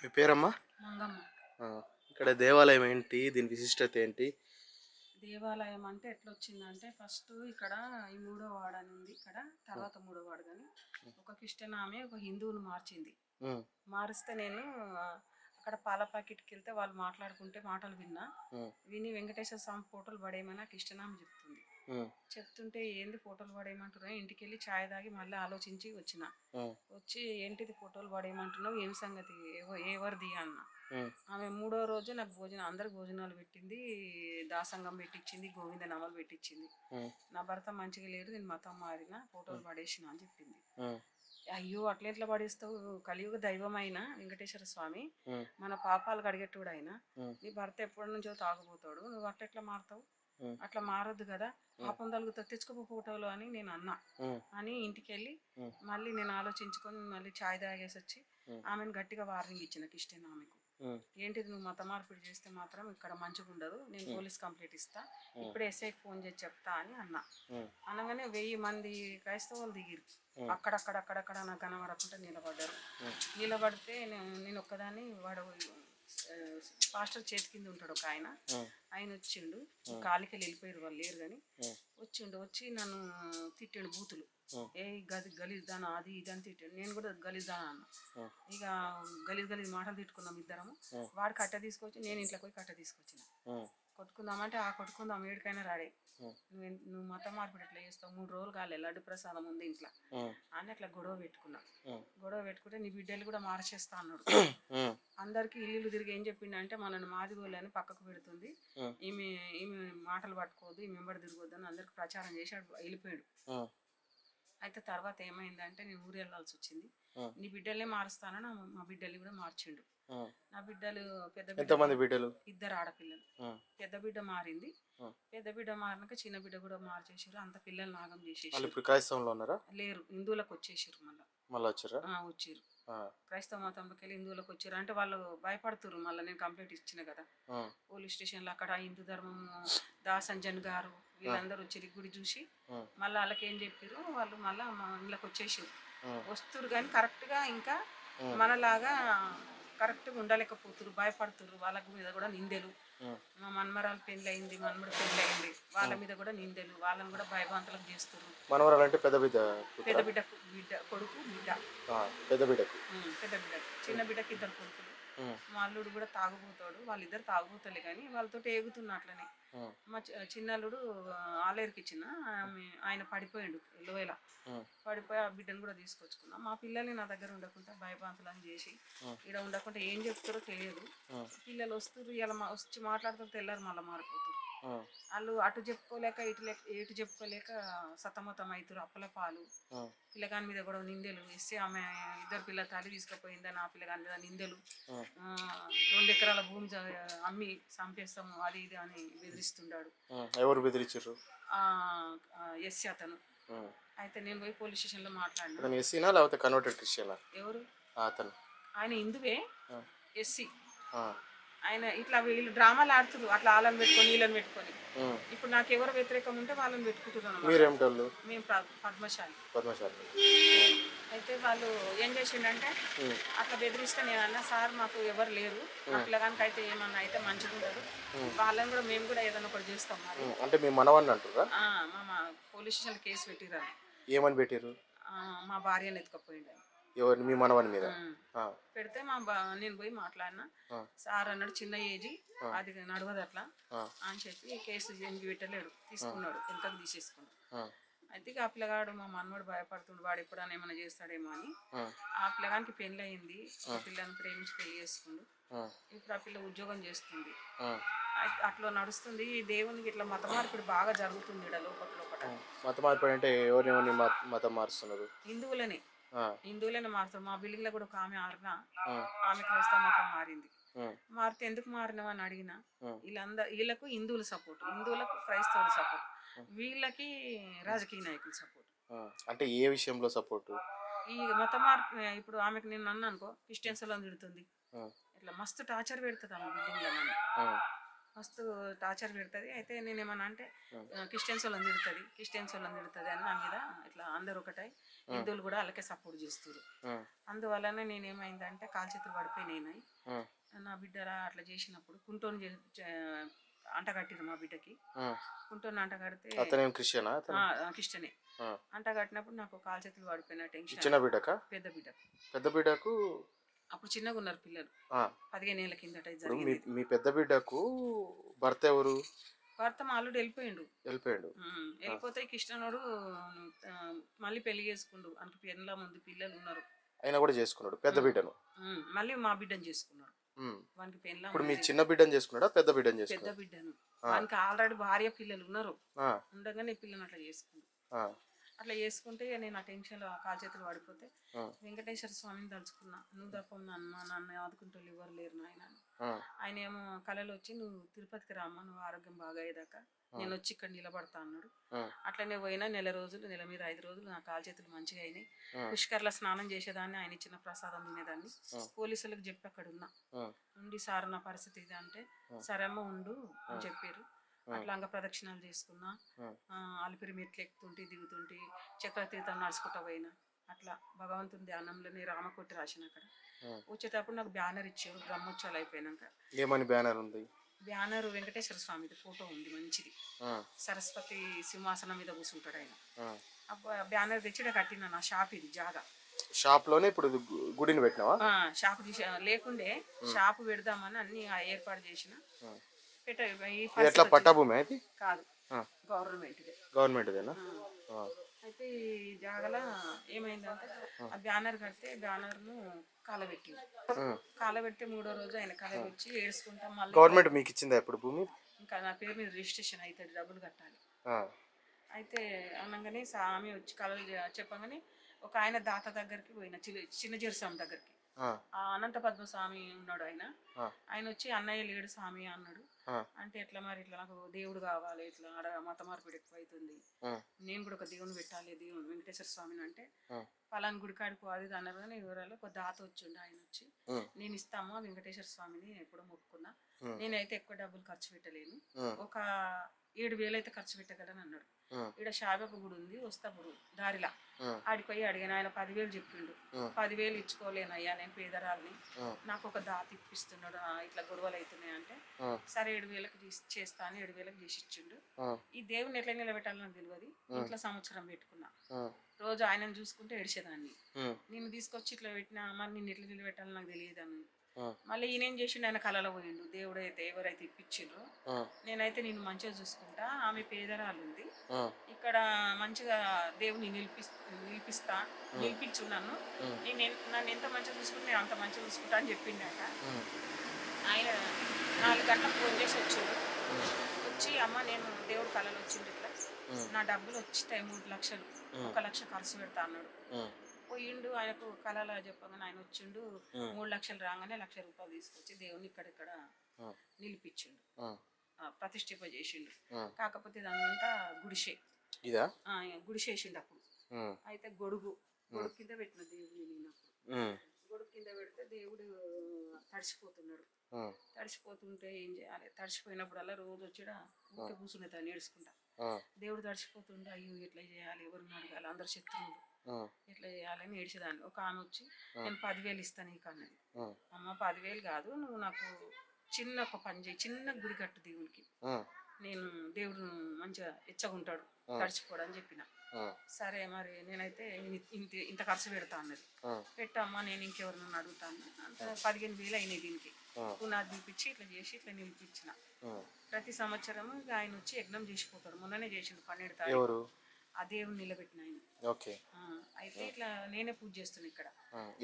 మీ పేరమ్మా? మంగమ్మ. ఆ, ఇక్కడ దేవాలయం ఏంటి? దీని విశిష్టత ఏంటి? దేవాలయం అంటే ఎట్లొచ్చిందంటే ఫస్ట్ ఇక్కడ ఈ మూడో వార్డ్ అని ఉంది ఇక్కడ, తర్వాత మూడో వార్డు కానీ ఒక క్రిస్టియన్ ఆమె ఒక హిందువుని మార్చింది. ఉమ్, మారిస్తే నేను అక్కడ పాల ప్యాకెట్కి వెళ్తే వాళ్ళు మాట్లాడుకుంటే మాటలు విన్నా. ఉమ్, విని వెంకటేశ్వర స్వామి ఫోటోలు పడేయమని క్రిస్టియన్ ఆమె చెప్తుంది. ఉమ్, చెప్తుంటే ఏంది ఫోటోలు పడేయమంటున్నావు, ఇంటికి వెళ్ళి ఛాయ్ తాగి మళ్ళీ ఆలోచించి వచ్చిన. ఉమ్, వచ్చి ఏంటిది ఫోటోలు పడేయమంటున్నావు, ఏం సంగతి, ఎవరిది అన్న. ఉమ్, ఆమె మూడో రోజు నాకు అందరికి భోజనాలు పెట్టింది, దాసంగం పెట్టించింది, గోవింద నామాలు పెట్టించింది. ఉమ్, నా భర్త మంచిగా లేడు, నేను మతం మారిన, ఫోటోలు పడేసిన అని చెప్పింది. ఉమ్, అయ్యో అట్లా ఎట్లా పడేస్తావు, కలియుగ దైవమైన వెంకటేశ్వర స్వామి ఉమ్, మన పాపాలు కడిగేటోడు ఆయన, ఉమ్, నీ భర్త ఎప్పటి నుంచో తాగుపోతాడు, నువ్వు అట్లా ఎట్లా మారుతావు, ఉమ్, అట్లా మారొద్దు కదా, పాపం తలుగుతా తెచ్చుకోపో ఫోటోలు అని నేను అన్నా. ఉమ్, అని ఇంటికి వెళ్ళి ఉమ్, మళ్ళీ నేను ఆలోచించుకొని మళ్ళీ ఛాయ్ తాగేసి వచ్చి ఉమ్, ఆమెను గట్టిగా వార్నింగ్ ఇచ్చిన క్రిస్టియన్ ఆమెకు. ఉమ్, ఏంటిది నువ్వు మత మార్పిడి చేస్తే మాత్రం ఇక్కడ మంచిగా ఉండదు, నేను పోలీస్ కంప్లైంట్ ఇస్తా, ఇప్పుడే ఎస్ఐకి ఫోన్ చేసి చెప్తా అని అన్నా. ఉమ్, అనగానే 1000 మంది క్రైస్తవులు దిగిరు, అక్కడక్కడక్కడక్కడ నాకు కనబడకుండా నిలబడ్డారు. నిలబడితే నేను ఒక్కదాన్ని, వాడు పాస్టర్ చేతి కింద ఉంటాడు ఒక ఆయన, ఆయన వచ్చిండు, కాలికి వెళ్ళిపోయారు వాళ్ళు లేరు కానీ వచ్చిండు, వచ్చి నన్ను తిట్టాడు బూతులు, ఏ గలీజ్దానా అది ఇది అని తిట్టాడు. నేను కూడా గలీజ్దానా అన్న. ఇక గలీజ్ మాటలు తిట్టుకున్నాం ఇద్దరము. వాడు కట్ట తీసుకొచ్చి నేను ఇంట్లోకి పోయి కట్ట తీసుకొచ్చిన. కొట్టుకుందామంటే కొట్టుకుందాం ఏడికైనా రాడే, నువ్వు మత మార్పిడి ఎట్లా చేస్తావు, 3 రోజులు కాలే లడ్డు ప్రసాదం ఉంది ఇంట్లో అని అట్లా గొడవ పెట్టుకున్నా. గొడవ పెట్టుకుంటే నీ బిడ్డలు కూడా మార్చేస్తా అన్నాడు. అందరికి ఇల్లు తిరిగి ఏం చెప్పిండంటే మనల్ని మాదిగోళ్ళని పక్కకు పెడుతుంది, ఈమె ఈమె మాటలు పట్టుకోవద్దు, ఈమె వెంబడి తిరగొద్దు అని అందరికి ప్రచారం చేసి వెళ్ళిపోయాడు. అయితే తర్వాత ఏమైందంటే నేను ఊరు వెళ్ళాల్సి వచ్చింది. నీ బిడ్డలనే మారుస్తానని మా బిడ్డల్ని కూడా మార్చిండు. నా బిడ్డలు ఎంతమంది బిడ్డలు? 2 ఆడపిల్లలు. పెద్ద బిడ్డ మారింది, పెద్ద బిడ్డ మారినాక చిన్న బిడ్డ కూడా మార్చేసారు, అంత పిల్లల్ని నాగం చేసేసారు. ఇప్పుడు క్రైస్తవంలో ఉన్నారా? లేరు, హిందువులకు వచ్చేసారు. మళ్ళీ వచ్చారా? వచ్చారు, క్రైస్తవ మతంలోకి వెళ్ళి హిందువులకు వచ్చారు. అంటే వాళ్ళు భయపడుతున్నారు, మళ్ళీ నేను కంప్లైంట్ ఇచ్చిన కదా పోలీస్ స్టేషన్లో. అక్కడ హిందూ ధర్మం దాసంజన్ గారు వీళ్ళందరూ వచ్చి గుడి చూసి మళ్ళీ వాళ్ళకి ఏం చెప్పారు, వాళ్ళు మళ్ళీ మా ఇళ్ళకి వచ్చేసారు. వస్తురు కానీ కరెక్ట్గా ఇంకా మనలాగా కరెక్ట్గా ఉండలేకపోతున్నారు, భయపడుతున్నారు. వాళ్ళ మీద కూడా నిందెలు, మా మన్మరాలు పెళ్ళి అయింది, మన్మడు పెళ్ళి అయింది, వాళ్ళ మీద కూడా నిందెలు, వాళ్ళని కూడా భయభ్రాంతులకు చేస్తున్నారు. మనవరాలు అంటే పెద్ద బిడ్డ? పెద్ద బిడ్డకు బిడ్డ కొడుకు, బిడ్డ పెద్ద బిడ్డకు. పెద్ద బిడ్డకు, చిన్న బిడ్డకి 2 కొడుకులు. మా అల్లుడు కూడా తాగుపోతాడు, వాళ్ళిద్దరు తాగుపోతలే కానీ వాళ్ళతో ఏగుతున్నా అట్లనే. మా చిన్నల్లుడు ఆలేరుకి ఇచ్చిన ఆయన పడిపోయాడు లోయల, పడిపోయి ఆ బిడ్డను కూడా తీసుకొచ్చుకున్నా. మా పిల్లల్ని నా దగ్గర ఉండకుండా భయభ్రాంతులను చేసి ఇక్కడ ఉండకుండా ఏం చెప్తారో తెలియదు. పిల్లలు వస్తారు, ఇలా వచ్చి మాట్లాడుతూ తెల్లారు మళ్ళీ మారిపోతారు. వాళ్ళు అటు చెప్పుకోలేక ఇటు చెప్పుకోలేక సతమతం అవుతారు, అప్పల పాలు. పిల్లగాని మీద కూడా నిందెలు ఇస్తే ఆమె 2 పిల్లల తల్లి తీసుకుపోయిందని ఆ పిల్లగాని మీద నిందెలు, 2 ఎకరాల భూమి అమ్మి చంపేస్తాము అది ఇది అని బెదిరిస్తున్నాడు. ఎవరు బెదిరించారు? ఎస్సీ అతను. అయితే నేను పోయి పోలీస్ స్టేషన్లో మాట్లాడినా. లేకపోతే కన్వర్టెడ్ క్రిస్టియన్? ఎవరు అతను? ఆయన హిందువే, ఎస్సీ. ఆయన ఇట్లా వీళ్ళు డ్రామాలు ఆడుతున్నారు, అట్లా వాళ్ళని పెట్టుకొని వీళ్ళని పెట్టుకొని. ఇప్పుడు నాకు ఎవరు వ్యతిరేకం ఉంటే వాళ్ళని పెట్టుకుంటున్నాను. మేము పద్మశాలి. అయితే వాళ్ళు ఏం చేసిండంటే అట్లా బెదిరిస్తే నేను అన్నా, సార్ మాకు ఎవరు లేరు, మా పిల్లగానికి అయితే ఏమన్నా అయితే మంచిగా ఉండదు, వాళ్ళని కూడా మేము కూడా ఏదైనా ఒకటి చేస్తాం. మరి అంటే మీ మనవాడిని అంటారా? మా పోలీస్ స్టేషన్లో కేసు పెట్టిరాను. ఏమని పెట్టారు? మా భార్యను ఎత్తుకపోయిండు. ఎవరు? మీ మనవాడి మీద పెడితే నేను పోయి మాట్లాడినా. సార్ అన్నాడు చిన్న ఏజీ, అది నడవదు అట్లా అని చెప్పి కేసు ఏమి పెట్టలేడు, తీసుకున్నాడు, వెనకకు తీసేసుకున్నాడు. అయితే ఆ పిల్లగాడు మా మనవాడు భయపడుతుండు, వాడు ఎప్పుడైనా ఏమైనా చేస్తాడేమో అని. ఆ పిల్లగానికి పెళ్ళి అయింది, ఆ పిల్లని ప్రేమించి పెళ్లి చేసుకుండు. ఇప్పుడు ఆ పిల్ల ఉద్యోగం చేస్తుంది, అట్లా నడుస్తుంది. దేవునికి ఇట్లా మత మార్పిడి బాగా జరుగుతుంది ఇక్కడ లోపల. మత మార్పిడి అంటే ఎవరిని మతం మారుస్తున్నారు? హిందువులనే మారుతారు. మా బిల్డింగ్ లో కూడా ఒక ఆమె ఆమె క్రైస్తవ మతం మారింది. మారితే ఎందుకు మారినావు అని అడిగిన, వీళ్ళకు హిందువుల సపోర్ట్, హిందువులకు క్రైస్తవుల సపోర్ట్, వీళ్ళకి రాజకీయ నాయకుల సపోర్ట్. అంటే ఏ విషయంలో సపోర్ట్? ఈ మత మార్పు. ఇప్పుడు ఆమెకు నేను అన్నా అనుకో, క్రిస్టియన్స్ లో తిడుతుంది, ఇట్లా మస్తు టార్చర్ పెడుతుంది ఆమె బిల్డింగ్ లో. మస్తు టార్చర్ పెడుతుంది. అయితే నేనేమన్నా అంటే క్రిస్టియన్స్ వాళ్ళని తిడుతుంది, క్రిస్టియన్స్ వాళ్ళని తిడుతుంది అని నా మీద ఇట్లా అందరు ఒకటై హిందువులు కూడా వాళ్ళకే సపోర్ట్ చేస్తారు. అందువల్లనే నేనేమైందంటే కాలు చేతులు పడిపోయినాయి. నా బిడ్డ అట్లా చేసినప్పుడు కుంటోని అంటగట్టిరు మా బిడ్డకి. కుంటోని అంటగడితే క్రిస్టియనే అంటగట్టినప్పుడు నాకు కాలు చేతులు పడిపోయిన టెన్షన్. చిన్న బిడ్డక పెద్ద బిడ్డకు అప్పుడు చిన్నగా ఉన్నారు పిల్లలు, 15 ఏళ్ళ కిందట. మీ పెద్ద బిడ్డకు భర్త ఎవరు? భర్త మా అల్లుడు వెళ్ళిపోయిండు. వెళ్ళిపోతే కృష్ణనుడు మళ్ళీ పెళ్లి చేసుకుండు. అంత పెళ్ళ ముందు పిల్లలు ఉన్నారు, అయినా కూడా చేసుకున్నాడు పెద్ద బిడ్డను. మళ్ళీ మా బిడ్డను చేసుకున్నాడు. వానికి పెళ్ళ ఇప్పుడు మీ చిన్న బిడ్డను చేసుకున్నాడా పెద్ద బిడ్డను చేసుకున్నాడా? పెద్ద బిడ్డను. వానికి ఆల్రెడీ భార్య పిల్లలు ఉన్నారు, ఉండగానే పిల్లని అట్లా చేసుకుండు. అట్లా చేసుకుంటే నేను ఆ టెన్షన్లో కాలు చేతులు పడిపోతే వెంకటేశ్వర స్వామిని తలుచుకున్నా. నువ్వు తప్ప నన్ను ఆదుకుంటూ ఎవరు లేరు నాయన. ఆయన ఏమో కళలో వచ్చి నువ్వు తిరుపతికి రామ్మా, నువ్వు ఆరోగ్యం బాగా అయ్యేదాకా నేను వచ్చి ఇక్కడ నిలబడతా అన్నాడు. అట్లనే పోయినా నెల మీద 5 రోజులు నా కాలు చేతులు మంచిగా అయినాయి. పుష్కర్లో స్నానం చేసేదాన్ని, ఆయన ఇచ్చిన ప్రసాదం తినేదాన్ని. పోలీసులకు చెప్పి అక్కడ ఉన్నా ఉండి, సార్ నా పరిస్థితి ఇది అంటే, సరే అమ్మ ఉండు అని చెప్పారు. అట్లా అంగ ప్రదక్షిణాలు చేసుకున్నా, అలిపిరి మెట్లు ఎక్కుతుంటే దిగుతుంటే చక్రతీర్థం నడుచుకుంటా పోయినా. అట్లా భగవంతుని ధ్యానంలోనే రామకోటి రాసిన. అక్కడ వచ్చేటప్పుడు నాకు బ్యానర్ ఇచ్చారు బ్రహ్మోత్సవాలు అయిపోయినాక. ఏమని బ్యానర్ ఉంది? బ్యానర్ వెంకటేశ్వర స్వామిది ఫోటో ఉంది మంచిది, సరస్వతి సింహాసనం మీద కూర్చుంటాడు ఆయన. బ్యానర్ తెచ్చి కట్టిన నా షాప్ ఇది జాగా. షాప్ లోనే ఇప్పుడు గుడిని పెట్టినావా? షాప్ లేకుండే షాప్ పెడదామని అన్ని ఏర్పాటు చేసిన. ఎట్లా పట్టాభూమి అయితే కాదు, గవర్నమెంట్దేనా? అయితే ఈ జాగల ఏమైందంటే ఆ బ్యానర్ కడితే బ్యానర్ను కాలబెట్టి 3వ రోజు ఆయన కలబెచ్చి ఏడ్చుకుంటా. మళ్ళీ గవర్నమెంట్ మీకు ఇచ్చిందా ఇప్పుడు భూమి? ఇంకా నా పేరు మీద రిజిస్ట్రేషన్ అవుతుంది, డబ్బులు కట్టాలి. అయితే అనగానే స్వామి వచ్చి కళలు చెప్పగానే ఒక ఆయన దాత దగ్గరికి పోయిన, చిన్న జీరస్వామి దగ్గరికి. అనంత పద్మ స్వామి ఉన్నాడు ఆయన వచ్చి అన్నయ్య లేడు స్వామి అన్నాడు. అంటే ఎట్లా మరి, ఇట్లా నాకు దేవుడు కావాలి, ఇట్లా మత మార్పిడి ఎక్కువ అవుతుంది, నేను కూడా ఒక దేవుని పెట్టాలి, దేవుడు వెంకటేశ్వర స్వామిని అంటే పలానా గుడి కాడికి అది అన్నారు. కానీ వివరాలు ఒక దాత వచ్చిండు, ఆయన వచ్చి నేను ఇస్తామా వెంకటేశ్వర స్వామిని ఎప్పుడో మొక్కుకున్నా, నేనైతే ఎక్కువ డబ్బులు ఖర్చు పెట్టలేను, ఒక 7,000 అయితే ఖర్చు పెట్టగలను అన్నాడు. ఇక్కడ షాబాబు గుడి ఉంది, వస్తాప్పుడు దారిలా ఆడికి పోయి అడిగాను. ఆయన 10,000 చెప్పిండు. 10,000 ఇచ్చుకోలేనయ్యా, నేను పేదరాల్ని, నాకు ఒక దాత ఇప్పిస్తున్నాడు, ఇట్లా గొడవలు అవుతున్నాయి అంటే, సరే 7,000కి చేస్తా అని 7,000కి చేసి ఇచ్చిండు. ఈ దేవుని ఎట్లా నిలబెట్టాలో నాకు తెలియదు. ఇంట్లో సంవత్సరం పెట్టుకున్నా, రోజు ఆయనను చూసుకుంటే ఏడిచేదాన్ని. నేను తీసుకొచ్చి ఇట్లా పెట్టినా, మరి నేను ఎట్లా నిలబెట్టాలో నాకు తెలియదు అని. మళ్ళీ ఈయనేం చేసిండు, ఆయన కళలో పోయిండు. దేవుడు అయితే ఎవరైతే ఇప్పించిండ్రో, నేనైతే నేను మంచిగా చూసుకుంటా, ఆమె పేదరాలు ఉంది, ఇక్కడ మంచిగా దేవుని నిలిపించున్నాను, నన్ను ఎంత మంచిగా చూసుకుంటే నేను అంత మంచిగా చూసుకుంటా అని చెప్పిండట. ఆయన 4 గంటలకు ఫోన్ చేసి వచ్చిండు. వచ్చి అమ్మ నేను దేవుడు కళలో వచ్చిండు, ఇట్లా నా డబ్బులు వచ్చిటాయి 3 లక్షలు, 1 లక్ష ఖర్చు పెడతా అన్నాడు. పోయిండు, ఆయనకు కళలా చెప్పగానే ఆయన వచ్చిండు. 3 లక్షలు రాగానే 1,00,000 రూపాయలు తీసుకొచ్చి దేవుని ఇక్కడిక్కడ నిలిపించిండు, ప్రతిష్ఠింప చేసిండు. కాకపోతే ఇదంతా గుడిసే, గుడిసేసిండు అప్పుడు. అయితే గొడుగు కింద పెట్టిన దేవుడిని నేను అప్పుడు. గొడుగు కింద పెడితే దేవుడు తడిసిపోతున్నాడు. తడిసిపోతుంటే ఏం చేయాలి, తడిసిపోయినప్పుడల్లా రోజు వచ్చి ఊరికే కూర్చునే తను ఏడుచుకుంటా. దేవుడు తడిసిపోతుండే, అయ్యో ఎట్లా చేయాలి, ఎవరిని అడగాలి, అందరు శత్రువులు, ఎట్లా చేయాలని ఏడ్చేదాన్ని. ఒక ఆమె వచ్చి నేను 10,000 ఇస్తాను నీకు అన్నది. అమ్మ 10,000 కాదు, నువ్వు నాకు చిన్న ఒక పని చేయి, చిన్న గుడి కట్టు దేవునికి, నేను దేవుడు మంచిగా ఇచ్చగుంటాడు తడిచిపోడని చెప్పిన. సరే మరి నేనైతే ఇంత ఖర్చు పెడతా అన్నది. పెట్టమ్మా నేను ఇంకెవరినన్నా అడుగుతాను. అంత 15,000 అయినాయి దీనికి. పునాది తీపిచ్చి ఇట్లా చేసి ఇట్లా నిలిపించిన. ప్రతి సంవత్సరం ఆయన వచ్చి యజ్ఞం చేసిపోతాడు. మొన్ననే చేసిండు 12 తారీఖు ఆ దేవుని నిలబెట్టిన ఆయన. అయితే ఇట్లా నేనే పూజ చేస్తున్నా ఇక్కడ.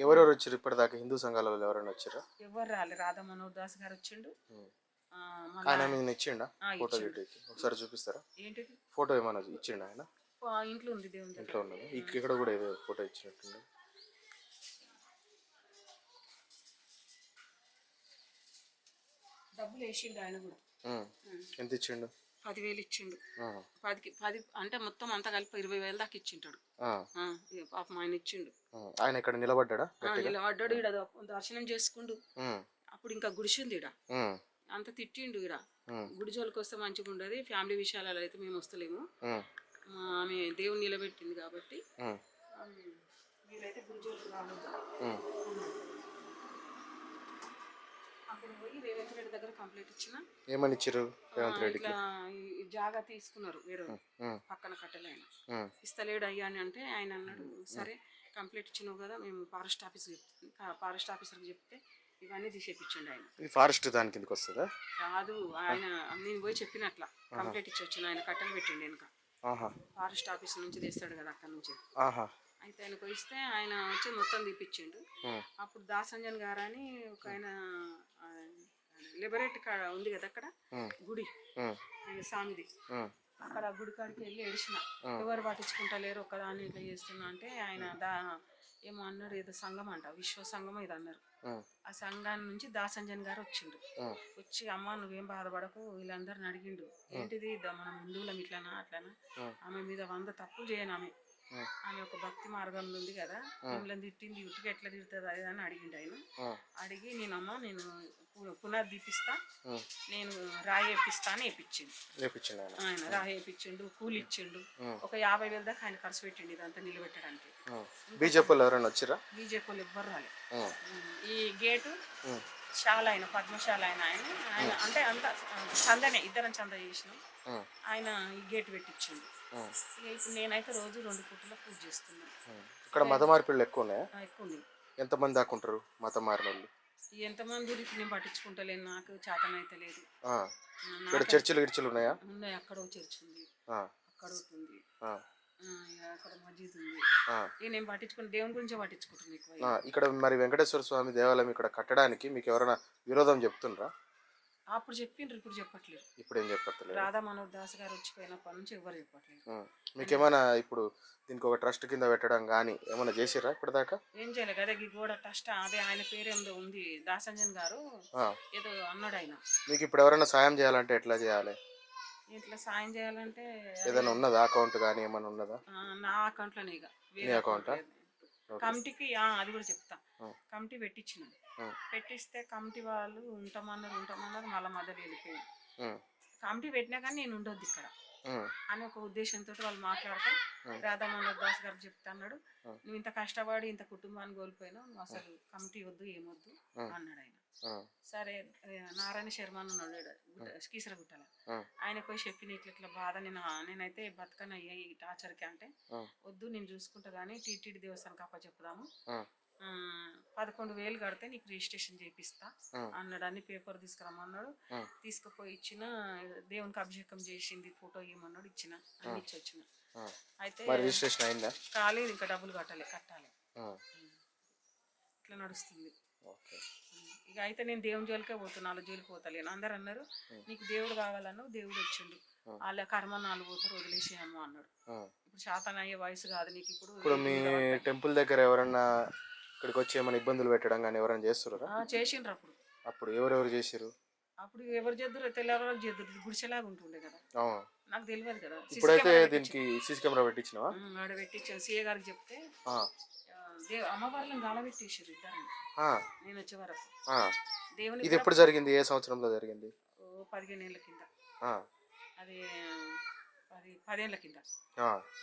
ఎవరెవరు వచ్చారు ఇప్పటిదాకా? హిందూ సంఘాల వాళ్ళు ఎవరైనా వచ్చారా? ఎవరు రాలే. రాధా మనోహర్ దాస్ గారు వచ్చిండు. ఇచ్చిండా ఫోటో? ఒకసారి చూపిస్తారా? ఏంటిది ఫోటో ఏమైనా ఇచ్చిండా ఆయన? ఇంట్లో ఉంది, దేవుని ఇంట్లో ఉన్నది. ఇక్కడ కూడా ఏదో ఫోటో ఇచ్చినట్టుంది. డబ్బులు వేసిండు ఆయన కూడా. ఎంత ఇచ్చిండు? 10,000 ఇచ్చిండు. 10 అంటే మొత్తం అంతా కలిపి 20,000 దాకా ఇచ్చింటాడు. పాపం ఆయన ఇచ్చిండు. ఆయన ఇక్కడ నిలబడ్డాడా? నిలబడ్డాడు. ఈడ దర్శనం చేసుకుండు. అప్పుడు ఇంకా గుడిసింది ఈడ, అంత తిట్టిండు. ఈడ ఉమ్, గుడి జోలికి వస్తే మంచిగా ఉండదు, ఫ్యామిలీ విషయాలలో అయితే మేము వస్తలేము. ఉమ్, ఆమె దేవుని నిలబెట్టింది కాబట్టి ఉమ్, ఆమె వీళ్ళైతే గుడి జోలికి రావద్దు ఉమ్, అన్నారు. అప్పుడు పోయి రేవంత్ రెడ్డి దగ్గర కంప్లైంట్ ఇచ్చిన. ఏమని ఇచ్చిర్రు రేవంత్ రెడ్డికి? ఇట్లా ఈ జాగా తీసుకున్నారు వేరే ఉమ్, ఉమ్, పక్కన కట్టలేఆయన, ఉమ్, ఇస్తలేడు అయ్యా అని అంటే ఆయన అన్నాడు, సరే కంప్లైంట్ ఇచ్చినావు కదా, మేము ఫారెస్ట్ ఆఫీస్కి చెప్తాం, ఫారెస్ట్ ఆఫీసర్కి చెప్తే ఇవన్నీ తీసేపించండి ఆయన. ఇది ఫారెస్ట్ దాని కిందకి వస్తుందా? కాదు, ఆయన నేను పోయి చెప్పినట్లా కంప్లైంట్ ఇచ్చి వచ్చిన, ఆయన కట్టలు పెట్టిండు వెనుక, ఆహా, ఫారెస్ట్ ఆఫీస్ నుంచి తీస్తాడు కదా అక్కడ నుంచి. ఆహా, అయితే ఆయనకు ఇస్తే ఆయన వచ్చి మొత్తం తీపిచ్చిండు. ఉమ్, అప్పుడు దాసంజన్ గారు అని ఒక ఆయన లిబరేట్ కాడ ఉంది కదా అక్కడ ఉమ్, గుడి, ఉమ్, ఆయన స్వామిది, ఉమ్, అక్కడ గుడి కాడికి వెళ్ళి ఏడిచిన, ఎవరు పట్టించుకుంటలేరు ఒక్కదాన్ని ఇట్లా చేస్తున్నా అంటే ఆయన ఏమో అన్నాడు, ఏదో సంఘం అంట, విశ్వ సంఘం ఇది అన్నారు. ఉమ్, ఆ సంఘాన్ని నుంచి దాసంజన్ గారు వచ్చిండు. ఉమ్, వచ్చి అమ్మ నువ్వేం బాధపడకు, వీళ్ళందరిని అడిగిండు, ఏంటిది మనం హిందువులం ఇట్లానా అట్లానా, ఆమె మీద 100 తప్పులు చేయను, ఆమె ఒక భక్తి మార్గంలో ఉంది కదా, మిమ్మల్ని తిట్టింది ఉట్టుగా ఎట్లా తిడుతుంది అది అని అడిగిండు ఆయన. అడిగి నేనమ్మా నేను పునాది తీపిస్తా, నేను రాయి వేపిస్తా అని వేపించిండు. ఆయన రాయి వేపించిండు, కూలి ఇచ్చిండు, ఒక 50,000 దాకా ఆయన ఖర్చు పెట్టిండు ఇదంతా నిలబెట్టడానికి. బీజేపీ వాళ్ళు ఎవరైనా వచ్చిరా? బీజేపీ వాళ్ళు ఎవ్వరు రాలే. ఈ గేటు చాలా ఆయన పద్మశాల ఆయన అంటే అంత చందనే, ఇద్దరం చంద చేసినాం, ఆయన ఈ గేట్ పెట్టించిండు. ఇప్పుడు నేనైతే రోజు 2 పూటల పూజ చేస్తున్నాను. ఇక్కడ మత మార్పిళ్ళు ఎక్కువ ఉన్నాయా? ఎక్కువ ఉంది. ఎంతమంది దాకుంటారు మతం మారిన వాళ్ళు? ఎంతమంది గురించి నేను పట్టించుకుంటలేను, నాకు చేతన అయితే లేదు. ఇక్కడ చర్చిలు గిర్చిలు ఉన్నాయా? ఉన్నాయి, అక్కడ చర్చ్ ఉంది, అక్కడ ఉంది, అక్కడ మస్జిద్ ఉంది. నేను పట్టించుకుని దేవుని గురించి పట్టించుకుంటున్నాను ఎక్కువ. ఇక్కడ మరి వెంకటేశ్వర స్వామి దేవాలయం ఇక్కడ కట్టడానికి మీకు ఎవరైనా విరోధం చెప్తుండ్రా? అప్పుడు చెప్పిండ్రు, ఇప్పుడు చెప్పట్లేదు. ఇప్పుడు ఏం చెప్పట్లేదు? రాధా మనోహర్ దాస్ గారు వచ్చిపోయినప్పటి నుంచి ఎవరు చెప్పట్లేదు. మీకేమైనా ఇప్పుడు దీనికి ఒక ట్రస్ట్ కింద పెట్టడం కానీ ఏమైనా చేసిరా ఇప్పటిదాకా? ఏం చేయలేదు కదా, ఈ గోడ ట్రస్ట్ అదే ఆయన పేరు ఏదో ఉంది, దాసంజన్ గారు ఏదో అన్నాడు ఆయన. మీకు ఇప్పుడు ఎవరైనా సాయం చేయాలంటే ఎట్లా చేయాలి? ఇట్లా సాయం చేయాలంటే ఏదైనా ఉన్నదా అకౌంట్ కానీ ఏమైనా ఉన్నదా? నా అకౌంట్లోనే, ఇక వేరే అకౌంట్ కమిటీకి అది కూడా చెప్తా. కమిటీ పెట్టించిన, పెట్టిస్తే కమిటీ వాళ్ళు ఉంటామన్నారు, మళ్ళీ మధ్యలో వెళ్ళిపోయింది. కమిటీ పెట్టినా కానీ నేను ఉండొద్దు ఇక్కడ అని ఒక ఉద్దేశంతో వాళ్ళు మాట్లాడితే రాధా మనోహర్ దాస్ గారు చెప్తా అన్నాడు, నువ్వు ఇంత కష్టపడి ఇంత కుటుంబాన్ని కోల్పోయినావు, నువ్వు అసలు కమిటీ వద్దు ఏమొద్దు అన్నాడు ఆయన. సరే నారాయణ శర్మ ఉన్నాడు కీసరగుట్టల, ఆయన పోయి చెప్పిన ఇట్లా బాధ, నేనైతే బతకనయ్యా ఈ టార్చర్కి అంటే, వద్దు నేను చూసుకుంటా కానీ టీటీడీ దేవస్థానానికి అప్ప చెప్పుదాము, 11,000 కడితే నీకు రిజిస్ట్రేషన్ చేపిస్తా అన్నాడు. అన్ని పేపర్ తీసుకురమ్మన్నాడు, తీసుకుపోయి ఇచ్చిన, దేవునికి అభిషేకం చేసింది ఫోటో ఇవ్వమన్నాడు, ఇచ్చిన, అన్ని ఇచ్చి వచ్చిన. అయితే రిజిస్ట్రేషన్ అయిందా? కాలేదు, ఇంకా డబ్బులు కట్టాలి. ఇట్లా నడుస్తుంది ఇక. అయితే నేను దేవుని జోలికే పోతున్నా, వాళ్ళ జోలికి పోతలేను. అందరు అన్నారు నీకు దేవుడు కావాలన్నావు, దేవుడు వచ్చిండు, వాళ్ళ కర్మ 4 పోతారు వదిలేసేయము అన్నాడు. ఇప్పుడు శాతం అయ్యే వయసు కాదు నీకు. ఇప్పుడు మీ టెంపుల్ దగ్గర ఎవరన్నా ఇక్కడికి వచ్చి ఏమైనా ఇబ్బందులు పెట్టడం కానీ ఎవరైనా చేస్తున్నారా? చేసిండ్రు. అప్పుడు ఎవరెవరు చేసిరు? అప్పుడు ఎవరు చేద్దరు, తెల్లవారు చేద్దరు, గుడిసెలాగా ఉంటుండే కదా, నాకు తెలియదు కదా. ఇప్పుడైతే దీనికి సీసీ కెమెరా పెట్టించినావా? ఆడ పెట్టించాను, సీఏ గారికి చెప్తే అమ్మవార్లను గాలబెట్టేసారు ఇద్దరు నేను వచ్చే వరకు. దేవుని ఇది ఎప్పుడు జరిగింది? ఏ సంవత్సరంలో జరిగింది? 15 ఏళ్ళ కింద, అది 10 ఏళ్ళ కింద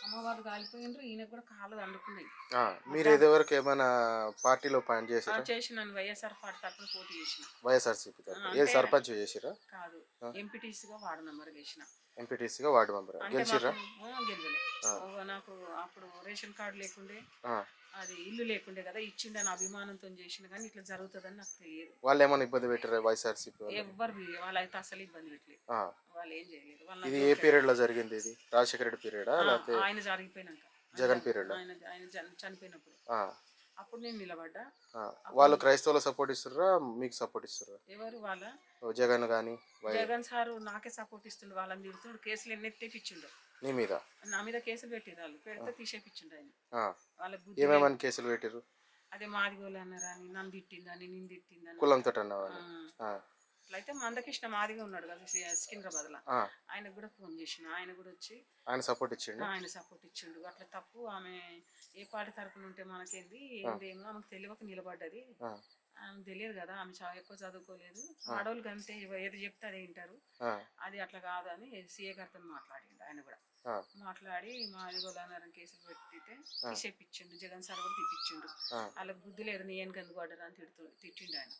అమ్మవారు కాలిపోయినరు. ఈయన కూడా కాళ్ళు అందుకున్నాయి. మీరు ఇదివరకు ఏమైనా పార్టీలో పని చేసారా? చేసినాను, వైఎస్ఆర్ పార్టీ తరఫున పోటీ చేసిన. వైఎస్ఆర్సీపీ ఏ సర్పంచ్ చేసిరా? కాదు, ఎంపీటీసీగా వార్డు మెంబర్ చేసిన. ఎంపీటీసీగా వార్డు మెంబర్ గెలిచిరా? గెలవలే. నాకు అప్పుడు రేషన్ కార్డు లేకుండే, అది ఇల్లు లేకుండే కదా, ఇచ్చిండని అభిమానంతో చేసిన, కానీ ఇట్లా జరుగుతుందని నాకు తెలియదు. వాళ్ళు ఏమైనా ఇబ్బంది పెట్టారా వైఎస్ఆర్సీపీ? ఎవ్వరు వాళ్ళైతే అసలు ఇబ్బంది పెట్టలేదు, వాళ్ళు ఏం చేయలేదు. ఇది ఏ పీరియడ్ లో జరిగింది? ఇది రాజశేఖర రెడ్డి పీరియడా లేకపోతే ఆయన జరిగిపోయినాక? జగన్ పీరియడ్. ఆయన చనిపోయినప్పుడు అప్పుడు నేను నిలబడ్డా. వాళ్ళు క్రైస్తవులు సపోర్ట్ ఇస్తుర్రా, మీకు సపోర్ట్ ఇస్తుర్రా? ఎవరు వాళ్ళ? జగన్ గాని? జగన్ సారు నాకే సపోర్ట్ ఇస్తుండు, వాళ్ళని తిడుతుండు, కేసులు ఎన్ని ఎత్తేపిచ్చిండు నీ మీద. నా మీద కేసులు పెట్టిరు, వాళ్ళు పెడితే తీసేపిచ్చిండు ఆయన. వాళ్ళ ఏమేమని కేసులు పెట్టిరు? అదే మాదిగోళ్ళు అన్నారని, నన్ను తిట్టిందని, నేను తిట్టిందని, కులంతో అన్నావని. అట్లయితే మందకృష్ణ మాదిగా ఉన్నాడు కదా సికింద్రాబాద్ లో, ఆయనకు కూడా ఫోన్ చేసిన, ఆయన కూడా వచ్చి ఆయన సపోర్ట్ ఇచ్చిండు. అట్లా తప్పు, ఆమె ఏ పార్టీ తరపున ఉంటే మనకేంది, ఏందేమో ఆమెకు తెలియక నిలబడ్డది ఆమె తెలియదు కదా, ఆమె ఎక్కువ చదువుకోలేదు. ఆడవాళ్ళకి అంతే, ఏది చెప్తే అదే వింటారు. అది అట్లా కాదని సీఏ గారితో మాట్లాడిండు ఆయన కూడా. మాట్లాడి మా అధిగోళాధారం కేసులు పెట్టితే తీసేపించిండు. జగన్ సార్ కూడా తిప్పించిండు. వాళ్ళకి బుద్ధి లేదు, నీ వెనక ఎందుకు పడ్డారు అని తిట్టిండు ఆయన.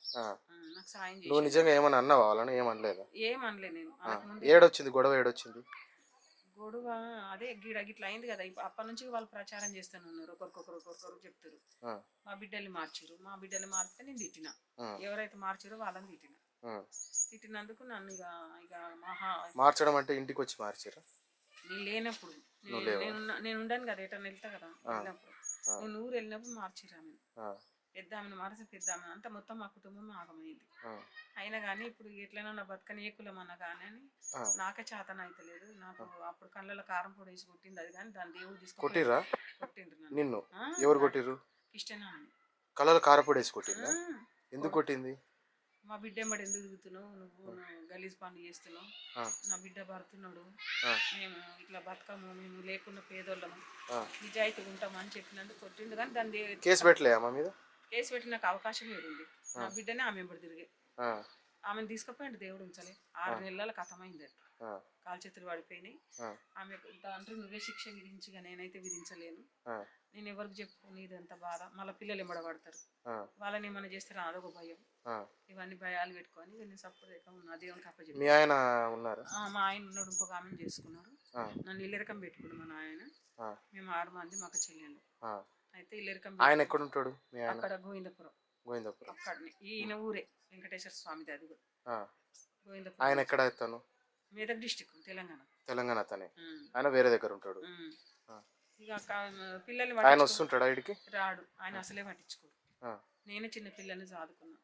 నాకు సాయం చేసి. నువ్వు నిజంగా ఏమన్నా అన్నావా వాళ్ళని? ఏమనలేదు? ఏమనలే నేను. ఏడొచ్చింది గొడవ? ఏడొచ్చింది గొడవ? అదే గిట్లా అయింది కదా, అప్పటి నుంచి వాళ్ళు ప్రచారం చేస్తూనే ఉన్నారు, ఒకరికొకరు చెప్తారు. మా బిడ్డల్ని మార్చారు, మా బిడ్డల్ని మారితే నేను తిట్టిన. ఎవరైతే మార్చారో వాళ్ళని తిట్టినందుకు నన్ను ఇక మార్చడం అంటే ఇంటికి వచ్చి మార్చారా? నేను లేనప్పుడు, నేను ఉండను కదా, ఎటన్నా వెళ్తా కదా, వెళ్ళినప్పుడు నేను ఊరు వెళ్ళినప్పుడు మార్చిరా. పెద్దామెను మార్చి పెద్దామె అంతా మొత్తం మా కుటుంబం ఆగమైంది. అయినా కానీ ఇప్పుడు ఎట్లైనా బతకని ఏ కులం అన్నా కానీ అని నాకే చేతన అయితే లేదు. నాకు అప్పుడు కళ్ళలో కారం పొడి వేసి కొట్టింది అది, కానీ దాని దేవుడు కొట్టిండ్రు. నిన్ను ఎవరు కొట్టిర్రు? కిష్టనా కళ్ళలో కారపొడి వేసి కొట్టిందా? ఎందుకు కొట్టింది? మా బిడ్డ ఎంబడి ఎందుకు దిగుతున్నావు, నువ్వు గలీజ్ పనులు చేస్తున్నావు, నా బిడ్డ భర్తున్నాడు, మేము ఇట్లా బతకము, మేము లేకున్న పేదోళ్ళము, నిజాయితీగా ఉంటాము అని చెప్పినందుకు కొట్టిండు. కానీ దాని కేసు పెట్టలే అమ్మ మీద? కేసు పెట్టి నాకు అవకాశం ఏడుంది. నా బిడ్డనే ఆమె ఎంబడి తిరిగి ఆమెను తీసుకుపోయిండు దేవుడు ఉంచలే. 6 నెలల కథమైంది, కాలు చేతులు పడిపోయినాయి. ఆమె దాంట్లో నువ్వే శిక్ష విధించగా నేనైతే విధించలేను, నేను ఎవరికి చెప్పుకుని ఇదంతా బాధ. మళ్ళీ పిల్లలు ఎంబడబడతారు, వాళ్ళని ఏమైనా చేస్తారా అదొక భయం. ఇవన్నీ భయాలు పెట్టుకొని నేను సపోర్ట్ ఉన్నా. దేవునికి అప్పచెప్పి. మీ ఆయన ఉన్నారు? మా ఆయన ఉన్నాడు, ఇంకొక ఆమెను చేసుకున్నారు. నన్ను ఇల్లరికం పెట్టుకున్నాడు మా నాయన. మేము 6 మంది మాకు చెల్లెళ్ళు. అయితే ఇల్లరికం. ఆయన ఎక్కడ ఉంటాడు? అక్కడ గోవిందపురం. అక్కడనే ఈయన ఊరే వెంకటేశ్వర స్వామి అది కూడా. గోవిందపురం. ఆయన ఎక్కడ? తను మెదక్ డిస్టిక్, తెలంగాణ. తనే ఆయన వేరే దగ్గర ఉంటాడు. ఇక పిల్లల్ని ఆయన వస్తుంటాడు ఇడికి? రాడు, ఆయన అసలే పట్టించుకోడు. నేనే చిన్న పిల్లల్ని చదువుకున్నా,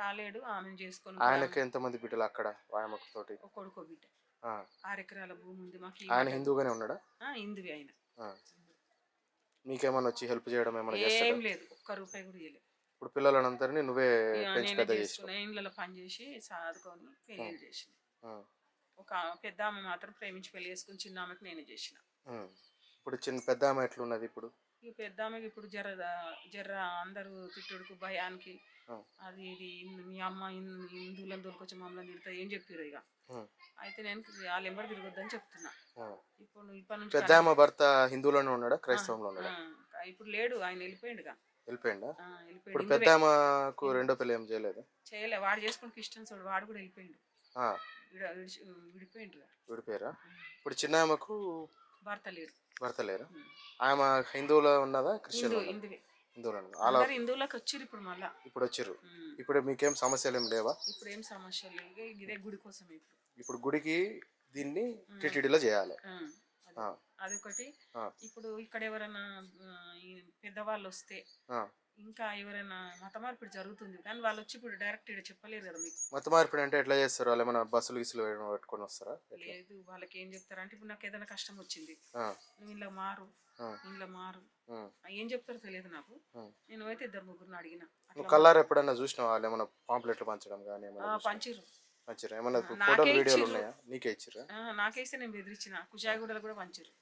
రాలేడు. ఆమెను చేసుకొని. ఆయనకి ఎంతమంది బిడ్డలు అక్కడ? తోటి ఒక కొడుకో బిడ్డ. 6 ఎకరాల భూమి ఉంది మాకు. ఆయన హిందూగానే ఉన్నాడా? హిందువే ఆయన. మీకేమన్నా వచ్చి హెల్ప్ చేయడం ఏమన్నా చేస్తాడా? ఏం లేదు, ఒక్క రూపాయి కూడా ఇవ్వలేదు. ఇప్పుడు పిల్లలందరినీ నువ్వే పెంచి పెద్ద చేసుకున్నావు? ఇండ్లలో పని చేసి చదువుకొని పెళ్లి చేసిన. ఒక పెద్ద ఆమె మాత్రం ప్రేమించి పెళ్లి చేసుకుని, చిన్న ఆమెకు నేనే చేసిన. ఇప్పుడు పెద్ద ఆమె ఎట్లున్నది ఇప్పుడు? ఈ పెద్ద ఆమెకి ఇప్పుడు జర్ర అందరూ తిట్టుడుకు భయానికి అది ఇది మీ అమ్మ హిందువులను దొరికొచ్చి మమ్మల్ని తిడతా ఏం చెప్పారు ఇక. అయితే నేను వాళ్ళు ఎవరు తిరగొద్దని చెప్తున్నా. ఇప్పుడు ఇప్పటి నుంచి. పెద్ద ఆమె భర్త హిందువులోనే ఉన్నాడా, క్రైస్తవంలో ఉన్నాడా? ఇప్పుడు లేడు, ఆయన వెళ్ళిపోయిండుగా. వెళ్ళిపోయిండా? ఇప్పుడు పెద్ద ఆమెకు రెండో పెళ్లి ఏం చేయలే, వాడు చేసుకుని క్రిస్టియన్స్ వాడు కూడా వెళ్ళిపోయిండు. విడిపోయారా? ఇప్పుడు చిన్న ఆమెకు భర్త లేరా? ఆమె హిందువులో ఉన్నదా, క్రిస్టియన్? హిందువులకు వచ్చిర్రు ఇప్పుడు. మళ్ళా ఇప్పుడు వచ్చిర్రు. ఇప్పుడు మీకేం సమస్యలు ఏం లేవా? ఇప్పుడు ఏం సమస్యలు లేవు, ఇదే గుడి కోసం. ఇప్పుడు గుడికి దీన్ని టీటీడీలో చేయాలి. అదొకటి. ఇప్పుడు ఇక్కడ ఎవరైనా పెద్దవాళ్ళు వస్తే, ఇంకా ఎవరైనా మత మార్పిడి జరుగుతుంది కానీ వాళ్ళు వచ్చి ఇప్పుడు డైరెక్ట్ ఇక్కడ చెప్పలేరు కదా మీకు. మత మార్పిడి అంటే ఎట్లా చేస్తారు? వాళ్ళు ఏమైనా బస్సులు గిసులు పెట్టుకొని వస్తారా? లేదు, వాళ్ళకి ఏం చెప్తారంటే, ఇప్పుడు నాకు ఏదైనా కష్టం వచ్చింది, నువ్వు ఇలా మారు, ఇంట్లో మారు, ఏం చెప్తారో తెలియదు నాకు. నేను అయితే 2-3 అడిగిన. నువ్వు కల్లారు ఎప్పుడన్నా చూసినావా? వాళ్ళు ఏమైనా పాంప్లెట్లు పంచడం కానీ? పంచిర్రు. ఏమన్నా ఫోటోలు వీడియోలు ఉన్నాయా? నీకే ఇచ్చిర్రా? నాకేస్తే నేను బెదిరించిన. కుషాయిగూడలో కూడా పంచిర్రు.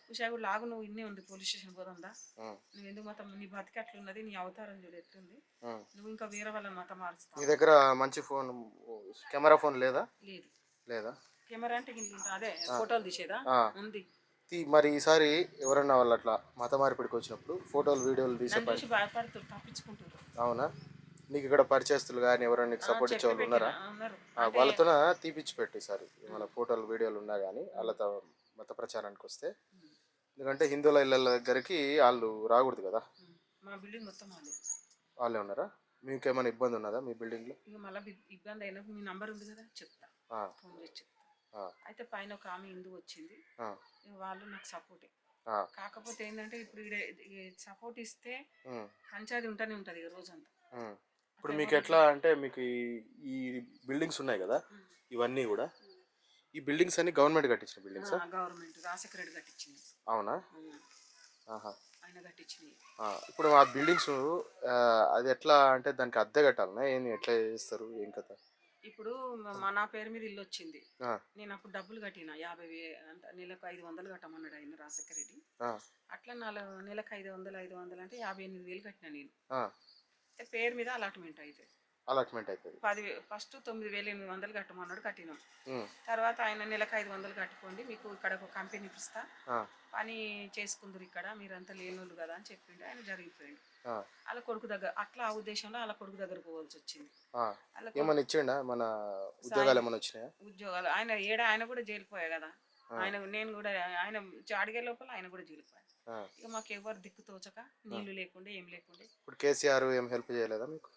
కుషాయిగూడ లాగు, నువ్వు ఇన్నే ఉంది, పోలీస్ స్టేషన్ పోదా, నువ్వు ఎందుకు మతం, నీ బతికి అట్లున్నది, నీ అవతారం చూడు ఎట్లుంది, నువ్వు ఇంకా వేరే వాళ్ళని మతం మారుస్తావు. నీ దగ్గర మంచి ఫోన్, కెమెరా ఫోన్ లేదా? లేదా? కెమెరా అంటే అదే ఫోటోలు తీసేదా ఉంది. మరి ఈసారి ఎవరన్నా వాళ్ళు అట్లా మత మార్పిడికి వచ్చినప్పుడు ఫోటోలు వీడియోలు తీసే భయపడుతూ తప్పించుకుంటారు. అవునా? నీకు ఇక్కడ పరిచయస్తులు కానీ ఎవరైనా నీకు సపోర్ట్ ఇచ్చే వాళ్ళు ఉన్నారా? వాళ్ళతో తీపిచ్చి పెట్టు ఈసారి. మన ఫోటోలు వీడియోలు ఉన్నా కానీ వాళ్ళతో మత ప్రచారానికి వస్తే. ఎందుకంటే హిందువుల ఇళ్ళ దగ్గరికి వాళ్ళు రాకూడదు కదా. మా బిల్డింగ్ మొత్తం వాళ్ళే ఉన్నారా? మీకేమైనా ఇబ్బంది ఉన్నదా మీ బిల్డింగ్లో? ఇక మళ్ళీ ఇబ్బంది అయినప్పుడు మీ నంబర్ ఉంది కదా, చెప్తా, ఫోన్ చేసి చెప్తా. అయితే పైన ఒక ఆమె హిందూ వచ్చింది, వాళ్ళు నాకు సపోర్టే. కాకపోతే ఏంటంటే ఇప్పుడు సపోర్ట్ ఇస్తే పంచాయతీ ఉంటూనే ఉంటుంది ఇక రోజంతా. ఇప్పుడు మీకు ఎట్లా అంటే, మీకు ఈ బిల్డింగ్స్ ఉన్నాయి కదా, ఇవన్నీ కూడా ఈ బిల్డింగ్స్ అన్ని గవర్నమెంట్ కట్టించిన బిల్డింగ్స్? గవర్నమెంట్, రాజశేఖర రెడ్డి కట్టించింది. అవునా? ఆయన కట్టించినవి. ఇప్పుడు ఆ బిల్డింగ్స్ అది ఎట్లా అంటే దానికి అద్దె కట్టాలనా, ఏంది, ఎట్లా చేస్తారు, ఏం కథ? ఇప్పుడు నా పేరు మీద ఇల్లు వచ్చింది, నేను అప్పుడు డబ్బులు కట్టిన 50,000 అంటే నెలకు 500 కట్టమన్నాడు ఆయన రాజశేఖర రెడ్డి. అట్లా నెలకు 500 అంటే 58,000 కట్టినా నేను. పేరు మీద అలాట్మెంట్ అవుతుంది. అలాట్మెంట్ అవుతుంది. ఫస్ట్ 9,800 కట్టమన్నాడు, కట్టినాం. ఉమ్, తర్వాత ఆయన నెలకు 500 కట్టుకోండి, మీకు ఇక్కడ ఒక కంపెనీ ఇప్పిస్తా, ఆ, పని చేసుకుందరు ఇక్కడ, మీరంతా లేనోళ్ళు కదా అని చెప్పిండు. ఆయన జరిగిపోయిండు. ఆ, వాళ్ళ కొడుకు దగ్గర అట్లా ఆ ఉద్దేశంలో వాళ్ళ కొడుకు దగ్గర పోవాల్సి వచ్చింది. ఆ. వాళ్ళ ఏమన్నా ఇచ్చిండా మన ఉద్యోగాలు ఏమైనా వచ్చినాయా? ఉద్యోగాలు ఆయన కూడా జైలుపోయా కదా. నేను కూడా ఆయన అడిగే లోపల ఆయన కూడా జైలుపోయా. ఆ. ఇక మాకు ఎవరు దిక్కు తోచక, నీళ్లు లేకుండా ఏం లేకుండా. ఇప్పుడు కేసీఆర్ ఏం హెల్ప్ చేయలేదా మీకు?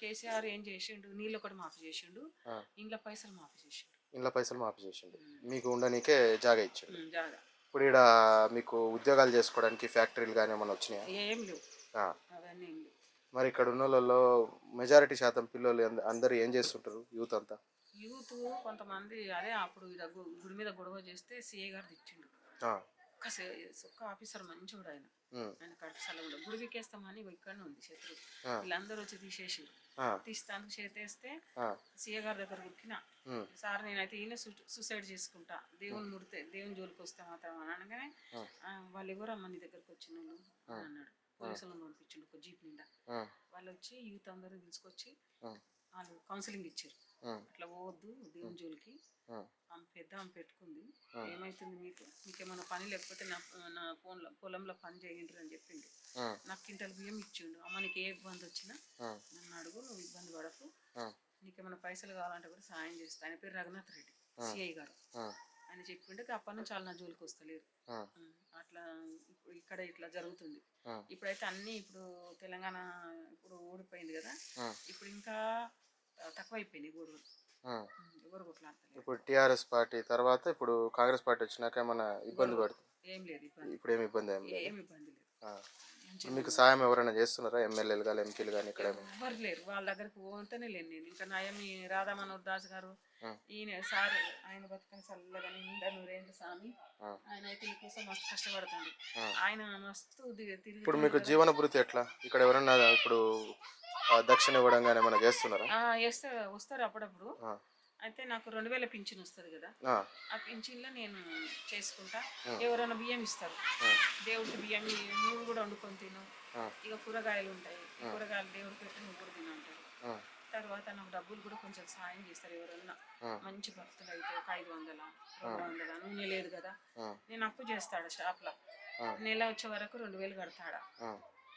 కేసీఆర్ ఏం చేసిండు, నీళ్ళు ఒకటి మాఫీ చేసిండు, ఆ. ఇంట్లో పైసలు మాఫీ చేసిండు. ఇంట్లో పైసలు మాఫీ చేసిండు, మీకు ఉండనీకే జాగా ఇచ్చిండు. జాగా. ఇప్పుడు ఇక్కడ మీకు ఉద్యోగాలు చేసుకోవడానికి ఫ్యాక్టరీలు కానీ ఏమైనా వచ్చినాయా? ఏం లేవు, ఆ. అవన్నీ ఏం లేవు. మరి ఇక్కడ ఉన్న వాళ్ళలో మెజారిటీ శాతం పిల్లలు అందరూ ఏం చేస్తుంటారు, యూత్ అంతా? యూత్ కొంతమంది అదే అప్పుడు గుడి మీద గొడవ చేస్తే సిఐ గారు తెచ్చిండు. ఆ. ఒక్క ఆఫీసర్ మంచోడు ఆయన. ఉమ్, ఆయన కడుపు సలవుడు గుడి వికేస్తామని ఇక్కడనే ఉంది శత్రువు. ఆ. వీళ్ళందరూ వచ్చి తీసేసి ఆ. తీస్తాను చేతేస్తే ఆ. సీఏ గారి దగ్గర ఉరికినా, ఉమ్, సార్ నేనైతే ఈయన సూసైడ్ చేసుకుంటా, దేవుని ముడితే దేవుని జోలికి వస్తే మాత్రం అని అనగానే, వాళ్ళు ఎవరమ్మా నీ దగ్గరకు వచ్చిన వాళ్ళు అని అన్నాడు. పోలీసులను పంపించిండు ఒక జీప్ నిండా. ఆ. వాళ్ళు వచ్చి యూత్ అందరూ తీసుకొచ్చి ఆ. వాళ్ళు కౌన్సిలింగ్ ఇచ్చారు. ఆ. అట్లా పోవద్దు దేవుని జోలికి, ఆ. ఆమె పెట్టుకుంది, ఏమైతుంది మీకేమైనా పని లేకపోతే నా పొలంలో పని చేయండి అని చెప్పిండు. ఆ. నాకు క్వింటల్ బియ్యం ఇచ్చిండు. అమ్మ నీకు ఏ ఇబ్బంది వచ్చినా నన్ను అడుగు, నువ్వు ఇబ్బంది పడకు, నీకేమైనా పైసలు కావాలంటే కూడా సాయం చేస్తా. ఆయన పేరు రఘునాథ్ రెడ్డి, సిఐ గారు. ఆయన చెప్పిండు అప్పటి నుంచి వాళ్ళు నా జోలికి వస్తలేరు. అట్లా ఇప్పుడు ఇక్కడ ఇట్లా జరుగుతుంది. ఇప్పుడైతే అన్ని ఇప్పుడు తెలంగాణ ఇప్పుడు ఓడిపోయింది కదా, ఇప్పుడు ఇంకా తక్కువైపోయినాయి గొడవలు, ఎవరు కొట్లాడతలేదు. ఇప్పుడు టీఆర్ఎస్ పార్టీ తర్వాత ఇప్పుడు కాంగ్రెస్ పార్టీ వచ్చినాక ఏమైనా ఇబ్బంది పడుతుంది? ఏం లేదు ఇబ్బంది, ఇప్పుడు ఏమి ఇబ్బంది ఏం లేదు. ఏమి ఇబ్బంది లేదు. మీకు సాయం ఎవరైనా చేస్తున్నారా, ఎమ్మెల్యేలు కానీ ఎంపీలు కానీ? ఇక్కడ ఎవరు లేరు, వాళ్ళ దగ్గరికి పోతేనే లేను నేను. ఇంకా నయమి రాధా మనోహర్ దాస్ గారు, ఈయన సార్, ఆయన బతుకని చల్లగా నిండా నూరేంటి స్వామి, ఆయన అయితే ఈ కోసం మస్తు కష్టపడుతుంది. ఆయన మస్తు తిరిగి. ఇప్పుడు మీకు జీవన భృతి ఎట్లా? ఇక్కడ ఎవరన్నా ఇప్పుడు దక్షిణ ఇవ్వడం కానీ ఏమైనా చేస్తున్నారా? వస్తారు అప్పుడప్పుడు. అయితే నాకు 2,000 పింఛన్ వస్తుంది కదా, ఆ పింఛన్లో నేను చేసుకుంటా. ఎవరైనా బియ్యం ఇస్తారు, దేవుడికి బియ్యం నువ్వు కూడా వండుకొని తిను, ఇక కూరగాయలు ఉంటాయి, కూరగాయలు దేవుడికి పెట్టి నువ్వు కూడా తినంటారు. తర్వాత నాకు డబ్బులు కూడా కొంచెం సాయం చేస్తారు ఎవరన్నా మంచి భక్తులు అయితే. ఒక 500 200 నూనె లేదు కదా, నేను అప్పు చేస్తాడు షాప్లో, నెల వచ్చే వరకు 2,000 కడతాడా.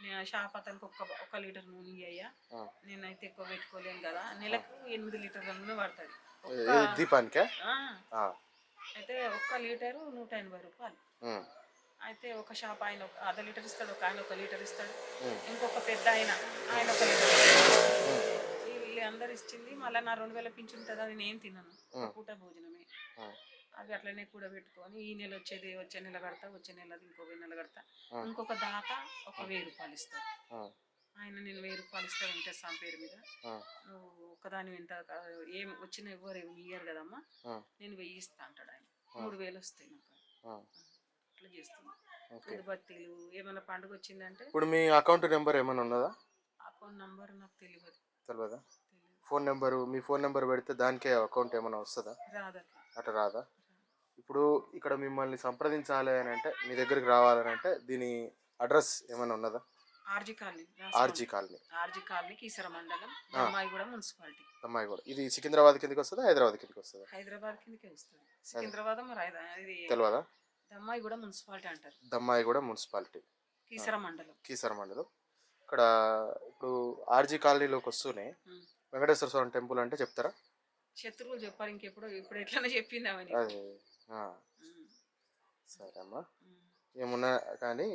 నేను షాప్ అతనికి ఒక్క లీటర్ నూనె అయ్యా, నేనైతే ఎక్కువ పెట్టుకోలేను కదా, నెలకు 8 లీటర్ల నూనె పడుతుంది దీపానికే. అయితే 1 లీటరు 180 రూపాయలు. అయితే ఒక షాప్ ఆయన 1/2 లీటర్ ఇస్తాడు, ఒక ఆయన 1 లీటర్ ఇస్తాడు, ఇంకొక పెద్ద ఆయన 1 లీటర్ ఇస్తాడు. వీళ్ళు అందరు ఇచ్చింది మళ్ళీ నా 2,000 పింఛన్ ఉంటుంది, అది నేను తిన్నాను, ఒక పూట భోజనమే. అవి అట్లనే కూడా పెట్టుకొని ఈ నెల వచ్చే నెల కడతా, వచ్చే నెల ఇంకొక నెల కడతా. ఇంకొక దాత ఒక 1,000 రూపాయలు ఇస్తాడు ఆయన. నేను 1,000 రూపాయలు ఇస్తా వెంకటేశ్వర పేరు మీద, నువ్వు ఒక్కదాని ఎంత ఏం వచ్చిన ఎవరు ఇయ్యారు కదమ్మా, నేను 1,000 ఇస్తా అంటాడు ఆయన. 3,000 వస్తాయి నాకు. అట్లా చేస్తున్నాను. బత్తీలు ఏమైనా పండుగ వచ్చిందంటే. ఇప్పుడు మీ అకౌంట్ నెంబర్ ఏమైనా ఉన్నదా? అకౌంట్ నెంబర్ నాకు తెలియదా? ఫోన్ నెంబరు, మీ ఫోన్ నెంబర్ పెడితే దానికే అకౌంట్ ఏమైనా వస్తుందా? రాదా? అట్లా రాదా? ఇప్పుడు ఇక్కడ మిమ్మల్ని సంప్రదించాలి అని అంటే, మీ దగ్గరికి రావాలని అంటే దీని అడ్రస్ ఏమైనా ఉన్నదా? ఆర్జీ కాలనీ, కీసర మండలం, దమ్మాయిగూడ మున్సిపాలిటీ. దమ్మాయిగూడ. ఇది సికింద్రాబాద్ కిందకి వస్తుందా, హైదరాబాద్ కిందకి వస్తుందా? హైదరాబాద్ కిందకే వస్తుంది. సికింద్రాబాద్ మరి తెలియదా? దమ్మాయిగూడ మున్సిపాలిటీ అంటారు. దమ్మాయిగూడ మున్సిపాలిటీ, కీసర మండలం. ఇక్కడ ఇప్పుడు ఆర్జీ కాలనీలోకి వస్తూనే వెంకటేశ్వర స్వామి టెంపుల్ అంటే చెప్తారా? శత్రువులు చెప్పారు, ఇప్పుడు ఎట్లనే చెప్పింది అవన్నీ. సరే అమ్మా, ఏమున్నా కానీ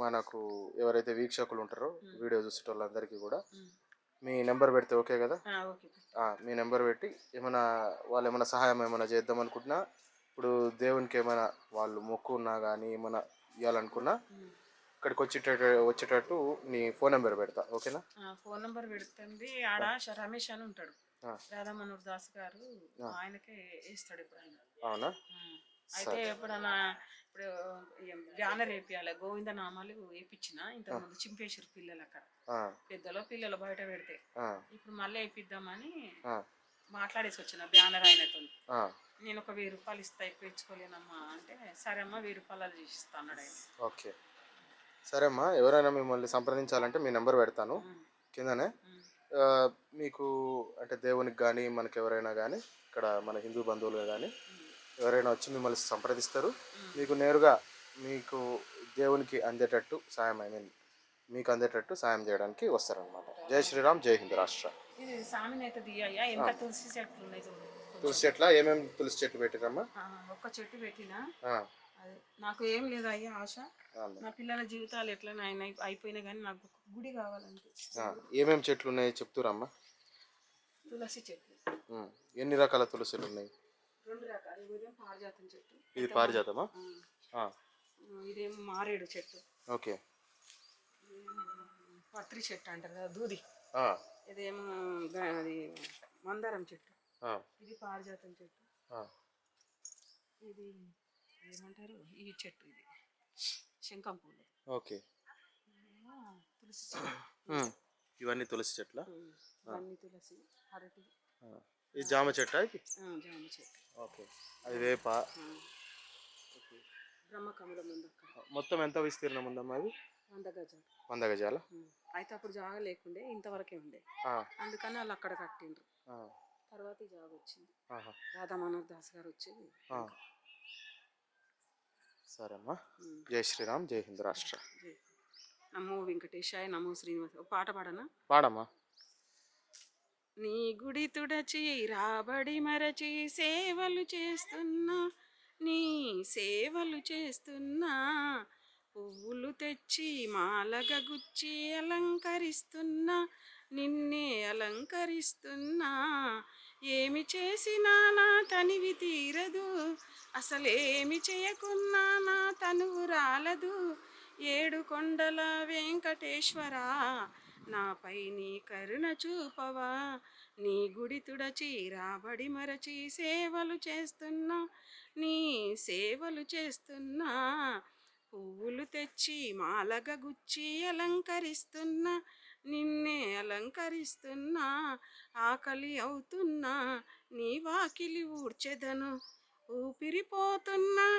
మనకు ఎవరైతే వీక్షకులు ఉంటారో వీడియో చూసే వాళ్ళందరికీ కూడా మీ నెంబర్ పెడితే ఓకే కదా? మీ నెంబర్ పెట్టి ఏమైనా వాళ్ళు ఏమైనా సహాయం ఏమైనా చేద్దాం అనుకుంటున్నా, ఇప్పుడు దేవునికి ఏమైనా వాళ్ళు మొక్కు ఉన్నా కానీ ఏమైనా ఇవ్వాలనుకున్నా ఇక్కడికి వచ్చేటట్టు నీ ఫోన్ నెంబర్ పెడతా, ఓకేనా? ఫోన్ నెంబర్ పెడుతుంది. ఆడ రమేష్ అని ఉంటాడు, రాధా మనోహర్ దాస్ గారు, ఆయనకే ఇస్తాడు ఇప్పుడు ఆయన. అవునా? అయితే ఎప్పుడన్నా ఇప్పుడు బ్యానర్ వేపియాలి, గోవింద నామాలు వేపించిన ఇంతకుముందు చింపేసారు పిల్లలు అక్కడ, పిల్లలు బయట పెడితే. ఇప్పుడు మళ్ళీ వేపిద్దామని మాట్లాడేసి వచ్చిన బ్యానర్ ఆయనతో. నేను ఒక 1,000 రూపాయలు ఇస్తా, ఎక్కువ ఇచ్చుకోలేనమ్మా అంటే, సరే అమ్మా 1,000 రూపాయలు చేసిస్తా అన్నాడు ఆయన. ఓకే, సరే అమ్మా, ఎవరైనా మిమ్మల్ని సంప్రదించాలంటే మీ నెంబర్ పెడతాను, కిందనే ఆ, మీకు అంటే దేవునికి కానీ మనకి ఎవరైనా కానీ ఇక్కడ మన హిందూ బంధువులు కానీ ఎవరైనా వచ్చి మిమ్మల్ని సంప్రదిస్తారు, మీకు నేరుగా మీకు దేవునికి అందేటట్టు సాయం మీకు అందేటట్టు సాయం చేయడానికి వస్తారనమాట. జై శ్రీరామ్, జై హింద్ రాష్ట్ర. ఇది సామిన అయితే దియ్యా ఇంకా తులసి చెట్లు ఉన్నాయి చూడు. తులసి చెట్ల ఏమేమి తులసి చెట్లు పెట్టిరమ్మా? ఒక్క చెట్టు పెట్టినా ఆ, అది నాకు ఏం లేదు అయ్యా ఆశ. అవును. నా పిల్లల జీవితాలు ఎట్లా అయిపోయినా కానీ నాకు ఒక గుడి కావాలంటే. ఏమేమి చెట్లు ఉన్నాయి చెప్తురమ్మా? తులసి చెట్లు ఎన్ని రకాల తులసిలు ఉన్నాయి? 2 రకాలు. ఇదేం పారిజాతం చెట్టు. ఇది పారిజాతమా? ఇదేమో మారేడు చెట్టు. ఓకే. పత్రి చెట్టు అంటారు కదా, దూది. ఆ, ఇదేమో అది మందారం చెట్టు. ఆ, ఇది పారిజాతం చెట్టు. ఆ. ఇది ఏమంటారు ఈ చెట్టు, ఇది శంఖం పూలు. ఓకే. ఇదేమో తులసి చెట్టు. ఇవన్నీ తులసి చెట్ల. ఇవన్నీ తులసి, అరటి, ఇది జామ చెట్ట ఇది? జామ చెట్టు. ఓకే. అది వేప. బ్రహ్మకమలం ఉంది అక్కడ. మొత్తం ఎంత విస్తీర్ణం ఉందమ్మా అది? 100 గజాలు. 100 గజాల. అయితే అప్పుడు జాగా లేకుండే, ఇంతవరకే ఉండే. అందుకని వాళ్ళు అక్కడ కట్టిండ్రు. తర్వాత ఈ జాగా వచ్చింది. రాధా మనోహర్ దాస్ గారు వచ్చి. సరే అమ్మా. జై శ్రీరామ్, జై హింద్ రాష్ట్ర. నమో వెంకటేశాయ, నమో శ్రీనివాస. ఒక పాట పాడనా? పాడమ్మా. నీ గుడి తుడచి రాబడి మరచి సేవలు చేస్తున్నా, నీ సేవలు చేస్తున్నా, పువ్వులు తెచ్చి మాలగా గుచ్చి అలంకరిస్తున్నా, నిన్నే అలంకరిస్తున్నా. ఏమి చేసినా నా తనివి తీరదు, అసలేమి చేయకున్నా నా తనువు రాలదు. 7 కొండల వెంకటేశ్వరా, నాపై నీ కరుణ చూపవా. నీ గుడి తుడచి రాబడి మరచి సేవలు చేస్తున్నా, నీ సేవలు చేస్తున్నా, పువ్వులు తెచ్చి మాలగా గుచ్చి అలంకరిస్తున్నా, నిన్నే అలంకరిస్తున్నా. ఆకలి అవుతున్నా నీ వాకిలి ఊడ్చెదను, ఊపిరిపోతున్నా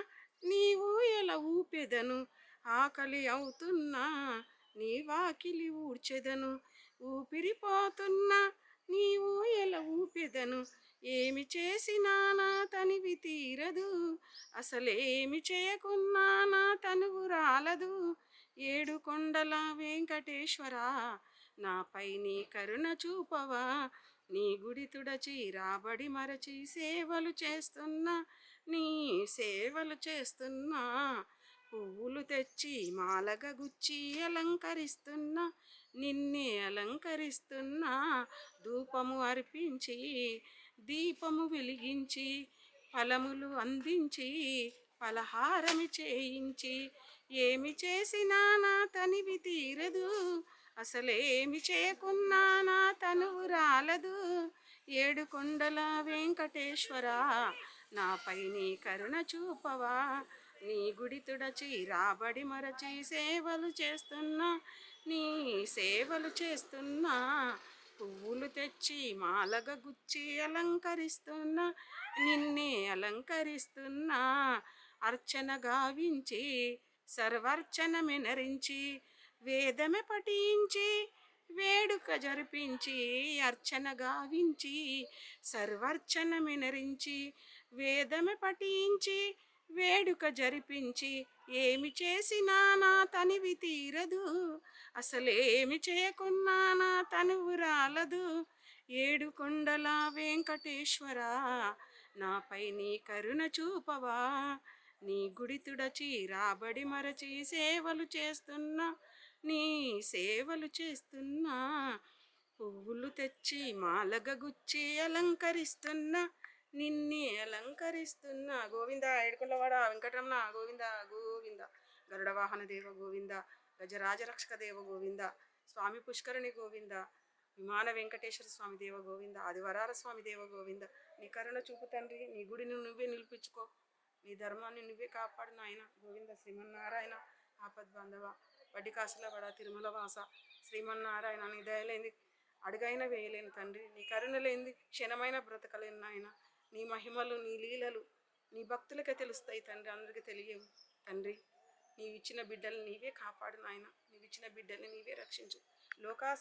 నీవు ఎలా ఊపెదను. ఆకలి అవుతున్నా నీ వాకిలి ఊడ్చెదను, ఊపిరిపోతున్నా నీవు ఎలా ఊపెదను. ఏమి చేసినా నా తనివి తీరదు, అసలేమి చేయకున్నా నా తనువు రాలదు. 7 కొండల వెంకటేశ్వరా, నాపై నీ కరుణ చూపవా. నీ గుడి తుడచి రాబడి మరచి సేవలు చేస్తున్నా, నీ సేవలు చేస్తున్నా, పువ్వులు తెచ్చి మాలగా గుచ్చి అలంకరిస్తున్నా, నిన్నే అలంకరిస్తున్నా. ధూపము అర్పించి దీపము వెలిగించి, ఫలములు అందించి పలహారమి చేయించి, ఏమి చేసినా నా తనివి తీరదు, అసలేమి చేయకున్నా నా తనువు రాలదు. 7 కొండల వెంకటేశ్వరా, నాపై నీ కరుణ చూపవా. నీ గుడి తుడచి రాబడి మరచి సేవలు చేస్తున్నా, నీ సేవలు చేస్తున్నా, పువ్వులు తెచ్చి మాలగా గుచ్చి అలంకరిస్తున్నా, నిన్నే అలంకరిస్తున్నా. అర్చన గావించి సర్వర్చన మెనరించి, వేదమే పఠించి వేడుక జరిపించి, అర్చన గావించి సర్వర్చన మెనరించి, వేదమే పఠించి వేడుక జరిపించి, ఏమి చేసినా నా తనివి తీరదు, అసలేమి చేయకున్నా నా తనువు రాలదు. 7 కొండల వెంకటేశ్వరా, నాపై నీ కరుణ చూపవా. నీ గుడి తుడచి రాబడి మరచి సేవలు చేస్తున్నా, నీ సేవలు చేస్తున్నా, పువ్వులు తెచ్చి మాలగా గుచ్చి అలంకరిస్తున్నా, నిన్నే అలంకరిస్తున్నా. గోవింద ఏడుకొండలవాడ వెంకటరమణ గోవింద గోవింద. గరుడ వాహన దేవ గోవింద, గజరాజరక్షక దేవ గోవింద, స్వామి పుష్కరిణి గోవింద, విమాన వెంకటేశ్వర స్వామి దేవ గోవింద, ఆదివరాల స్వామి దేవ గోవింద. నీ కరుణ చూపు తండ్రి, నీ గుడిని నువ్వే నిలిపించుకో, నీ ధర్మాన్ని నువ్వే కాపాడు నాయన. గోవింద శ్రీమన్నారాయణ ఆపద్బాంధవ, వడ్డీ కాసుల వడ తిరుమల వాస, శ్రీమన్నారాయణ. నీ దయలేంది అడుగైనా వేయలేను తండ్రి, నీ కరుణ లేనిది క్షణమైన బ్రతకలేను నాయన. నీ మహిమలు నీ లీలలు నీ భక్తులకే తెలుస్తాయి తండ్రి, అందరికీ తెలియవు తండ్రి. నీవిచ్చిన బిడ్డలు నీవే కాపాడు నాయన, నీవిచ్చిన బిడ్డల్ని నీవే రక్షించు. లోకా